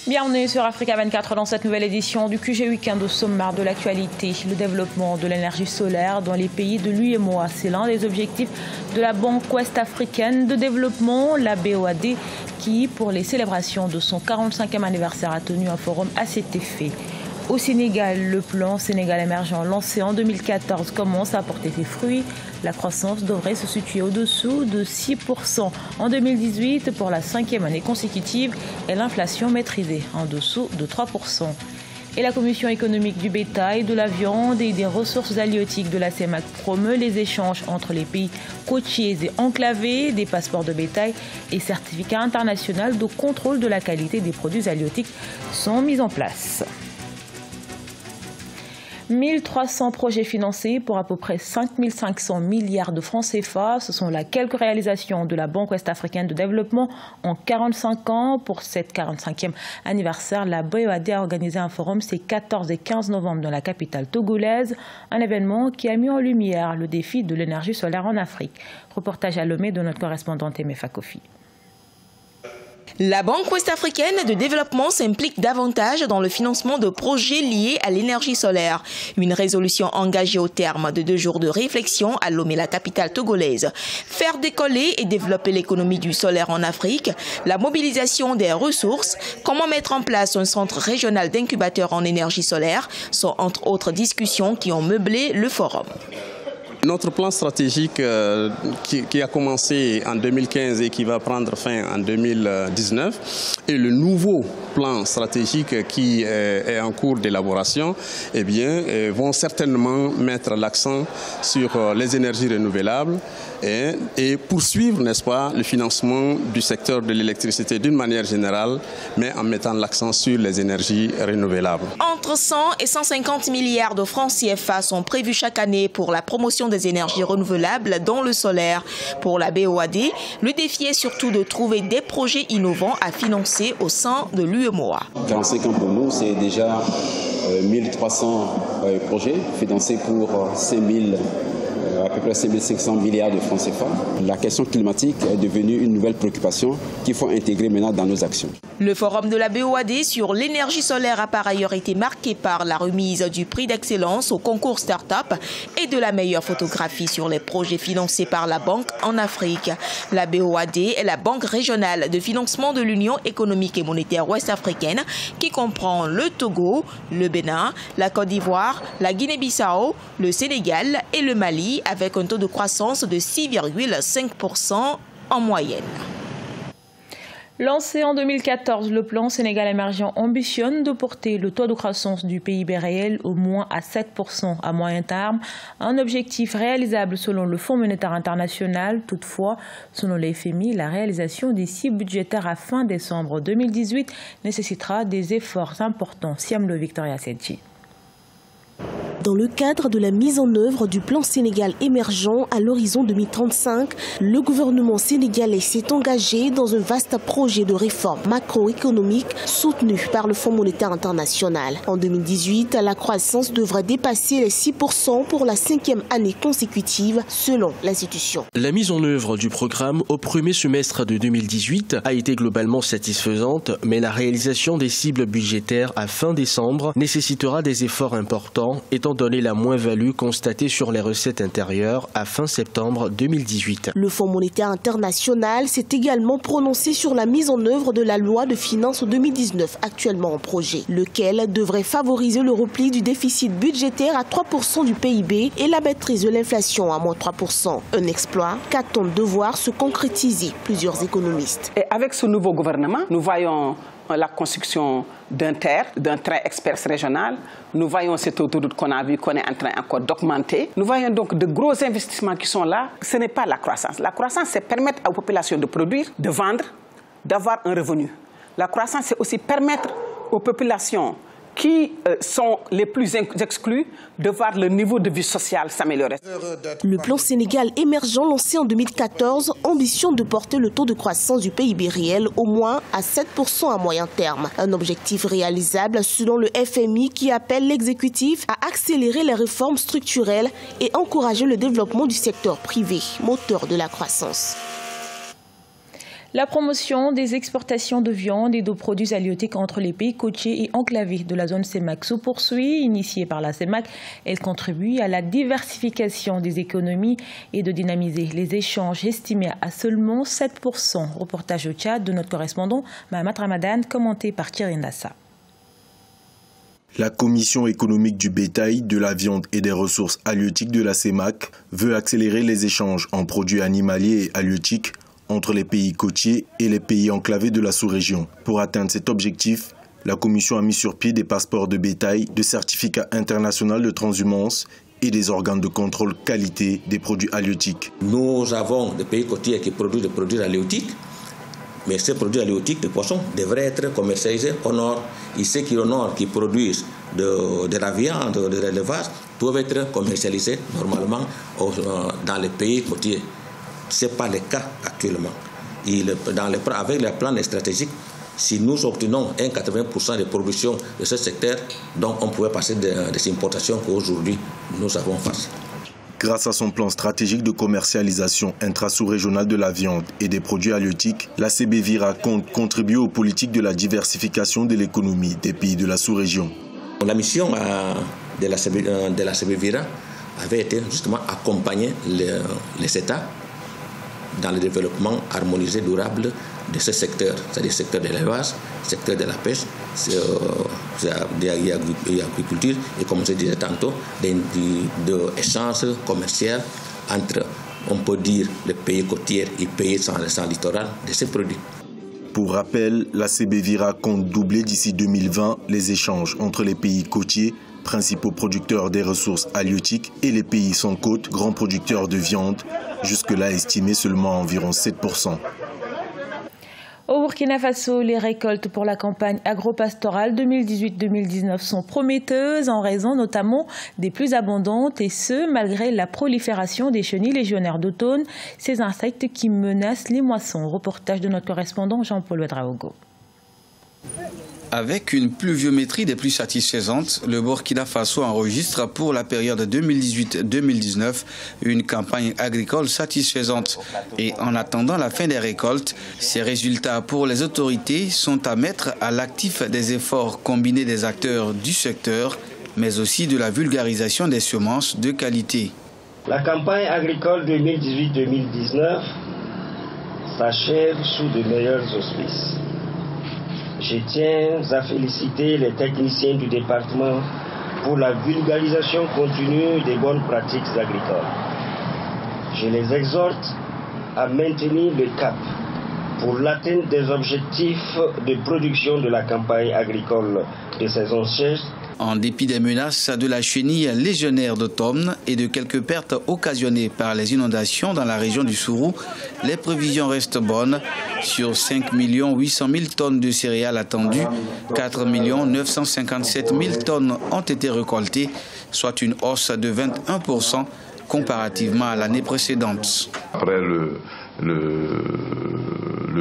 Bienvenue sur Africa 24 dans cette nouvelle édition du QG Week-end au sommaire de l'actualité. Le développement de l'énergie solaire dans les pays de l'UEMOA, c'est l'un des objectifs de la Banque ouest africaine de développement, la BOAD, qui, pour les célébrations de son 45e anniversaire, a tenu un forum à cet effet. Au Sénégal, le plan Sénégal émergent lancé en 2014 commence à porter ses fruits. La croissance devrait se situer au-dessous de 6% en 2018 pour la 5e année consécutive et l'inflation maîtrisée en dessous de 3%. Et la Commission économique du bétail, de la viande et des ressources halieutiques de la CEMAC promeut les échanges entre les pays côtiers et enclavés, des passeports de bétail et certificats internationaux de contrôle de la qualité des produits halieutiques sont mis en place. 1300 projets financés pour à peu près 5500 milliards de francs CFA. Ce sont là quelques réalisations de la Banque ouest africaine de développement en 45 ans. Pour cette 45e anniversaire, la BOAD a organisé un forum ces 14 et 15 novembre dans la capitale togolaise. Un événement qui a mis en lumière le défi de l'énergie solaire en Afrique. Reportage à Lomé de notre correspondante Emefa Kofi. La Banque ouest-africaine de développement s'implique davantage dans le financement de projets liés à l'énergie solaire. Une résolution engagée au terme de 2 jours de réflexion à Lomé, la capitale togolaise. Faire décoller et développer l'économie du solaire en Afrique, la mobilisation des ressources, comment mettre en place un centre régional d'incubateurs en énergie solaire sont entre autres discussions qui ont meublé le forum. Notre plan stratégique qui a commencé en 2015 et qui va prendre fin en 2019 et le nouveau plan stratégique qui est en cours d'élaboration, eh bien, vont certainement mettre l'accent sur les énergies renouvelables et poursuivre, n'est-ce pas, le financement du secteur de l'électricité d'une manière générale, mais en mettant l'accent sur les énergies renouvelables. Entre 100 et 150 milliards de francs CFA sont prévus chaque année pour la promotion des énergies renouvelables, dont le solaire. Pour la BOAD, le défi est surtout de trouver des projets innovants à financer au sein de l'UEMOA. 45 ans pour nous, c'est déjà 1300 projets financés pour à peu près 5500 milliards de francs CFA. La question climatique est devenue une nouvelle préoccupation qu'il faut intégrer maintenant dans nos actions. Le forum de la BOAD sur l'énergie solaire a par ailleurs été marqué par la remise du prix d'excellence au concours Start-up et de la meilleure photographie sur les projets financés par la Banque en Afrique. La BOAD est la Banque régionale de financement de l'Union économique et monétaire ouest-africaine qui comprend le Togo, le Bénin, la Côte d'Ivoire, la Guinée-Bissau, le Sénégal et le Mali, avec un taux de croissance de 6,5% en moyenne. Lancé en 2014, le plan Sénégal émergent ambitionne de porter le taux de croissance du PIB réel au moins à 7% à moyen terme, un objectif réalisable selon le Fonds monétaire international. Toutefois, selon le FMI, la réalisation des cibles budgétaires à fin décembre 2018 nécessitera des efforts importants. Siamlo Victoria Sedji. Dans le cadre de la mise en œuvre du plan Sénégal émergent à l'horizon 2035, le gouvernement sénégalais s'est engagé dans un vaste projet de réforme macroéconomique soutenu par le Fonds monétaire international. En 2018, la croissance devrait dépasser les 6% pour la 5e année consécutive selon l'institution. La mise en œuvre du programme au premier semestre de 2018 a été globalement satisfaisante, mais la réalisation des cibles budgétaires à fin décembre nécessitera des efforts importants étant donné la moins-value constatée sur les recettes intérieures à fin septembre 2018. Le Fonds monétaire international s'est également prononcé sur la mise en œuvre de la loi de finances 2019 actuellement en projet, lequel devrait favoriser le repli du déficit budgétaire à 3% du PIB et la maîtrise de l'inflation à moins 3%. Un exploit qu'attendent de voir se concrétiser plusieurs économistes. Et avec ce nouveau gouvernement, nous voyons la construction d'un train express régional. Nous voyons cette autoroute qu'on a vu qu'on est en train encore d'augmenter. Nous voyons donc de gros investissements qui sont là. Ce n'est pas la croissance. La croissance, c'est permettre aux populations de produire, de vendre, d'avoir un revenu. La croissance, c'est aussi permettre aux populations qui sont les plus exclus de voir le niveau de vie sociale s'améliorer. Le plan Sénégal émergent lancé en 2014 ambitionne de porter le taux de croissance du PIB réel au moins à 7% à moyen terme. Un objectif réalisable selon le FMI qui appelle l'exécutif à accélérer les réformes structurelles et encourager le développement du secteur privé, moteur de la croissance. La promotion des exportations de viande et de produits halieutiques entre les pays côtiers et enclavés de la zone CEMAC se poursuit. Initiée par la CEMAC, elle contribue à la diversification des économies et de dynamiser les échanges estimés à seulement 7%. Reportage au Tchad de notre correspondant Mahamat Ramadan, commenté par Kirin Dassa. La Commission économique du bétail, de la viande et des ressources halieutiques de la CEMAC veut accélérer les échanges en produits animaliers et halieutiques entre les pays côtiers et les pays enclavés de la sous-région. Pour atteindre cet objectif, la Commission a mis sur pied des passeports de bétail, de certificats internationaux de transhumance et des organes de contrôle qualité des produits halieutiques. Nous avons des pays côtiers qui produisent des produits halieutiques, mais ces produits halieutiques de poissons devraient être commercialisés au nord. Et ceux qui au nord qui produisent de la viande, de l'élevage, doivent être commercialisés normalement dans les pays côtiers. Ce n'est pas le cas actuellement. Avec les plans stratégiques, si nous obtenons 80% de production de ce secteur, donc on pouvait passer des importations qu'aujourd'hui nous avons face. Grâce à son plan stratégique de commercialisation intra-sous-régionale de la viande et des produits halieutiques, la CBVIRA compte contribuer aux politiques de la diversification de l'économie des pays de la sous-région. La mission de la CBVIRA avait été justement accompagner les États dans le développement harmonisé durable de ce secteur, c'est-à-dire le secteur de l'élevage, le secteur de la pêche, de l'agriculture et, comme je disais tantôt, d'échanges commerciaux entre, on peut dire, les pays côtiers et les pays sans littoral de ces produits. Pour rappel, la CBVIRA compte doubler d'ici 2020 les échanges entre les pays côtiers, principaux producteurs des ressources halieutiques, et les pays sans côte, grands producteurs de viande, jusque-là estimés seulement à environ 7%. Au Burkina Faso, les récoltes pour la campagne agro-pastorale 2018-2019 sont prometteuses en raison notamment des plus abondantes et ce, malgré la prolifération des chenilles légionnaires d'automne, ces insectes qui menacent les moissons. Reportage de notre correspondant Jean-Paul Ouedraogo. Avec une pluviométrie des plus satisfaisantes, le Burkina Faso enregistre pour la période 2018-2019 une campagne agricole satisfaisante. Et en attendant la fin des récoltes, ces résultats pour les autorités sont à mettre à l'actif des efforts combinés des acteurs du secteur, mais aussi de la vulgarisation des semences de qualité. La campagne agricole 2018-2019 s'achève sous de meilleurs auspices. Je tiens à féliciter les techniciens du département pour la vulgarisation continue des bonnes pratiques agricoles. Je les exhorte à maintenir le cap pour l'atteinte des objectifs de production de la campagne agricole de saison sèche. En dépit des menaces de la chenille légionnaire d'automne et de quelques pertes occasionnées par les inondations dans la région du Sourou, les prévisions restent bonnes. Sur 5 800 000 tonnes de céréales attendues, 4 957 000 tonnes ont été récoltées, soit une hausse de 21% comparativement à l'année précédente. Après le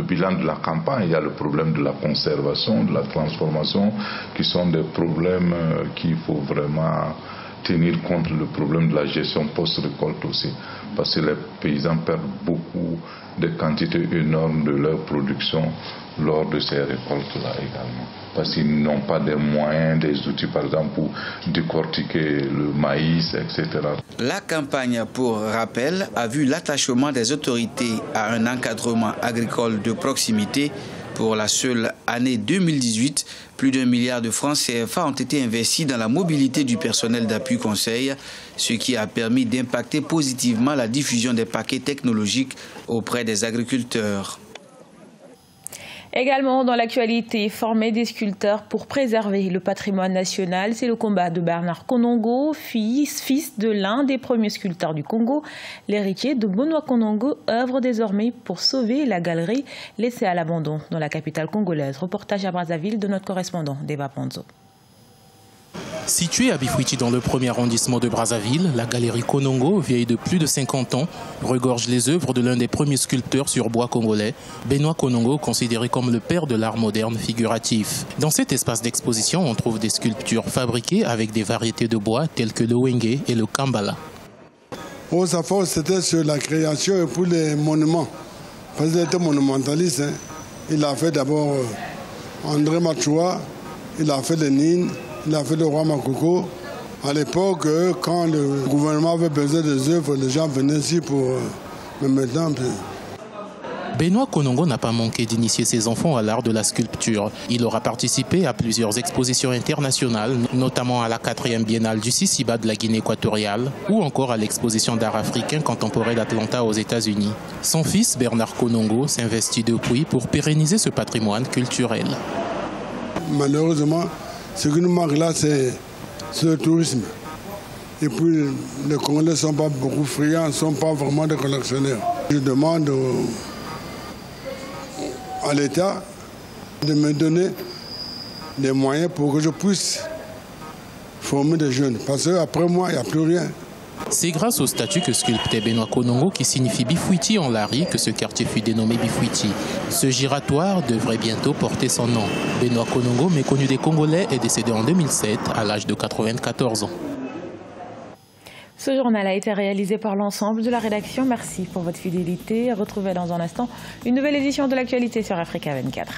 bilan de la campagne, il y a le problème de la conservation, de la transformation, qui sont des problèmes qu'il faut vraiment tenir compte, le problème de la gestion post-récolte aussi, parce que les paysans perdent beaucoup de quantités énormes de leur production lors de ces récoltes-là également. Parce qu'ils n'ont pas des moyens, des outils par exemple pour décortiquer le maïs, etc. La campagne, pour rappel, a vu l'attachement des autorités à un encadrement agricole de proximité. Pour la seule année 2018, plus d'1 milliard de francs CFA ont été investis dans la mobilité du personnel d'appui conseil, ce qui a permis d'impacter positivement la diffusion des paquets technologiques auprès des agriculteurs. Également dans l'actualité, former des sculpteurs pour préserver le patrimoine national, c'est le combat de Bernard Konongo, fils de l'un des premiers sculpteurs du Congo. L'héritier de Benoît Konongo œuvre désormais pour sauver la galerie laissée à l'abandon dans la capitale congolaise. Reportage à Brazzaville de notre correspondant, Deva Ponzo. Située à Bifouiti dans le premier arrondissement de Brazzaville, la galerie Konongo, vieille de plus de 50 ans, regorge les œuvres de l'un des premiers sculpteurs sur bois congolais, Benoît Konongo, considéré comme le père de l'art moderne figuratif. Dans cet espace d'exposition, on trouve des sculptures fabriquées avec des variétés de bois telles que le wenge et le kambala. Sa force, c'était sur la création et pour les monuments. parce qu'il était monumentaliste. Hein. Il a fait d'abord André Machoua, il a fait Lénine, il a fait le roi Makoko. À l'époque, quand le gouvernement avait besoin des œuvres, les gens venaient ici pour me mettre en pied. Benoît Konongo n'a pas manqué d'initier ses enfants à l'art de la sculpture. Il aura participé à plusieurs expositions internationales, notamment à la 4e biennale du Sisiba de la Guinée équatoriale ou encore à l'exposition d'art africain contemporain d'Atlanta aux États-Unis. Son fils, Bernard Konongo, s'investit depuis pour pérenniser ce patrimoine culturel. Malheureusement, ce qui nous manque là, c'est le tourisme. Et puis, les Congolais ne sont pas beaucoup friands, ne sont pas vraiment des collectionneurs. Je demande à l'État de me donner des moyens pour que je puisse former des jeunes. Parce qu'après moi, il n'y a plus rien. C'est grâce au statut que sculptait Benoît Konongo, qui signifie Bifouiti en lari, que ce quartier fut dénommé Bifouiti. Ce giratoire devrait bientôt porter son nom. Benoît Konongo, méconnu des Congolais, est décédé en 2007 à l'âge de 94 ans. Ce journal a été réalisé par l'ensemble de la rédaction. Merci pour votre fidélité. Retrouvez dans un instant une nouvelle édition de l'actualité sur Africa 24.